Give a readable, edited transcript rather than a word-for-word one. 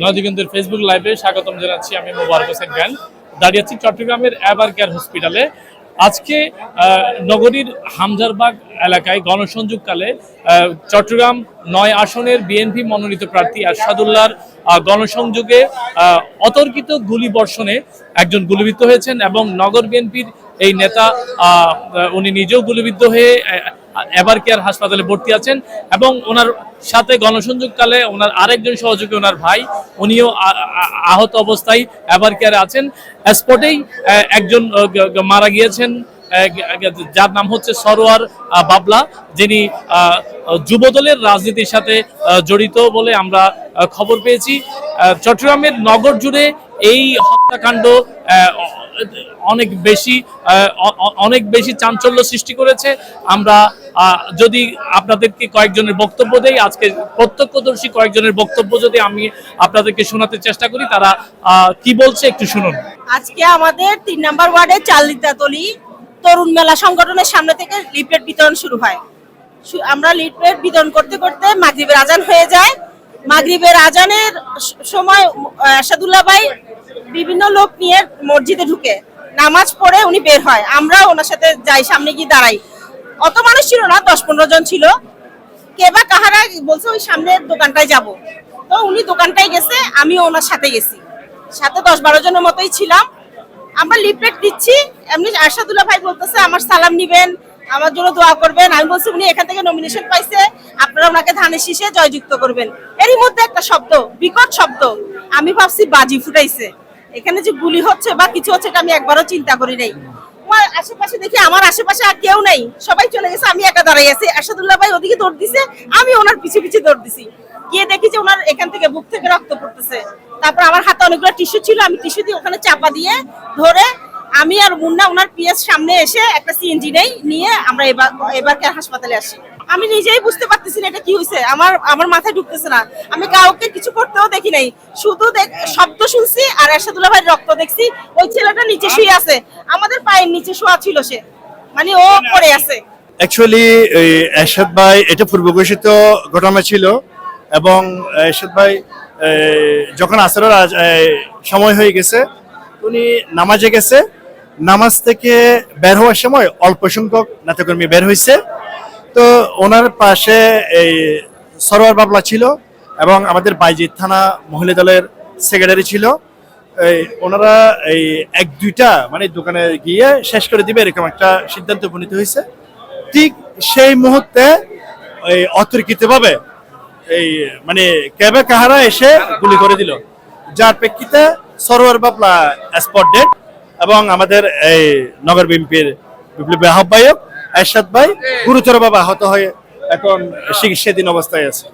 নয়াদিগন্তের Facebook লাইভে স্বাগতম জানাচ্ছি। আমি মোবারক হোসেন খান, দাঁড়িয়ে আছি চট্টগ্রামের এভার কেয়ার হসপিটালে। আজকে নগরীর হামজারবাগ এলাকায় গণসংযোগকালে চট্টগ্রাম ৯ আসনের বিএনপি মনোনীত প্রার্থী আরশাদুল্লাহর গণসংযোগে অতর্কিত গুলিবর্ষণে একজন গুলিবিদ্ধ হয়েছেন এবং নগর বিএনপির এই নেতা উনি নিজেও গুলিবিদ্ধ হয়ে এভার কেয়ার হাসপাতালে ভর্তি আছেন এবং ওনার সাথে গণসংযোগকালে ওনার আরেকজন সহযোগী ওনার ভাই উনিও আহত অবস্থায় এভার কেয়ারে আছেন। স্পটেই একজন মারা গিয়েছেন যার নাম হচ্ছে সরোয়ার বাবলা, যিনি যুবদলের রাজনীতির সাথে জড়িত বলে আমরা খবর পেয়েছি। চট্টগ্রামের নগর জুড়ে এই হত্যাকাণ্ড অনেক বেশি চাঞ্চল্য সৃষ্টি করেছে। আমরা যদি আপনাদেরকে কয়েকজনের বক্তব্য দেই, আজকে প্রত্যক্ষদর্শী কয়েকজনের বক্তব্য যদি আমি আপনাদেরকে শোনাতে চেষ্টা করি, তারা কি বলছে একটু শুনুন। আজকে আমাদের ৩ নম্বর ওয়ার্ডে চালিতাতলি তরুণ মেলা সংগঠনের সামনে থেকে লিফলেট বিতরণ শুরু হয়। আমরা লিফলেট বিতরণ করতে করতে মাগরিবের আজান হয়ে যায়। মাগরিবের আজানের সময় আরশাদুল্লাহ ভাই বিভিন্ন লোক নিয়ে মসজিদে ঢুকে নামাজ পড়ে উনি বের হয়। আমরা ওনার সাথে যাই, সামনে গিয়ে দাঁড়াই। অত মানুষ ছিল না, ১০-১৫ জন ছিল। কে বা কাহারা বলছে ওই সামনের দোকানটায় যাব, তো উনি দোকানটায় গেছে, আমিও ওনার সাথে গেছি, সাথে ১০-১২ জনের মতোই ছিলাম। আমরা লিফলেট দিচ্ছি, এমনি আরশাদুল্লাহ ভাই বলতেছে আমার সালাম নিবেন, আমার জন্য দোয়া করবেন। আমি বলছি উনি এখান থেকে নমিনেশন পাইছে, আপনারা ওনাকে ধানের শীষে জয়যুক্ত করবেন। এরই মধ্যে একটা শব্দ, বিকট শব্দ, আমি ভাবছি বাজি ফুটাইছে। এখানে যে গুলি হচ্ছে বা কিছু হচ্ছে এটা আমি একবারও চিন্তা করি নাই। আমার আশেপাশে দেখি আমার আশেপাশে আর কেউ নাই, সবাই চলে গেছে, আমি একা দাঁড়াই আছি। আরশাদুল্লাহ ভাই ওদিকে দৌড় দিছে, আমি ওনার পিছে পিছে দৌড় দিছি। গিয়ে দেখি যে ওনার এখান থেকে বুক থেকে রক্ত পড়তেছে। তারপর আমার হাতে অনেকগুলো টিস্যু ছিল, আমি টিস্যু দিয়ে ওখানে চাপা দিয়ে ধরে আমি আর মুন্না ওনার পিএস সামনে এসে একটা সিএনজি নিয়ে আমরা এবার কেয়ার হাসপাতালে আসি। আমি নিজেই বুঝতে পারতেছি না এটা কি হয়েছে, আমার মাথায় ঢুকতেছে না। আমি কাউকে কিছু করতেও দেখি নাই, শুধু শব্দ শুনছি আর আরশাদুল্লাহ ভাইয়ের রক্ত দেখছি। ওই ছেলেটা নিচে শুয়ে আছে, আমাদের পায়ের নিচে শোয়া ছিল, সে মানে ও পড়ে আছে। অ্যাকচুয়ালি এরশাদ ভাই এটা পূর্ব ঘোষিত ঘটনা ছিল এবং এরশাদ ভাই যখন আসরের সময় হয়ে গেছে উনি নামাজে গেছে। নামাজ থেকে বের হওয়ার সময় অল্প সংখ্যক নেতাকর্মী বের হয়েছে, তো ওনার পাশে এই সরোয়ার বাবলা ছিল এবং আমাদের বাইজিৎ থানা মহিলা দলের সেক্রেটারি ছিল। ওনারা এই ১-২টা মানে দোকানে গিয়ে শেষ করে দিবে এরকম একটা সিদ্ধান্ত উপনীত হয়েছে। ঠিক সেই মুহূর্তে এই অতর্কিতভাবে এই মানে ক্যাবে কাহারা এসে গুলি করে দিল, যার প্রেক্ষিতে সরোয়ার বাবলা স্পট ডেড এবং আমাদের এই নগর বিএনপির বিপ্লবী আহ্বায়ক এরশাদ ভাই গুরুতরভাবে আহত হয়ে এখন চিকিৎসাধীন অবস্থায় আছে।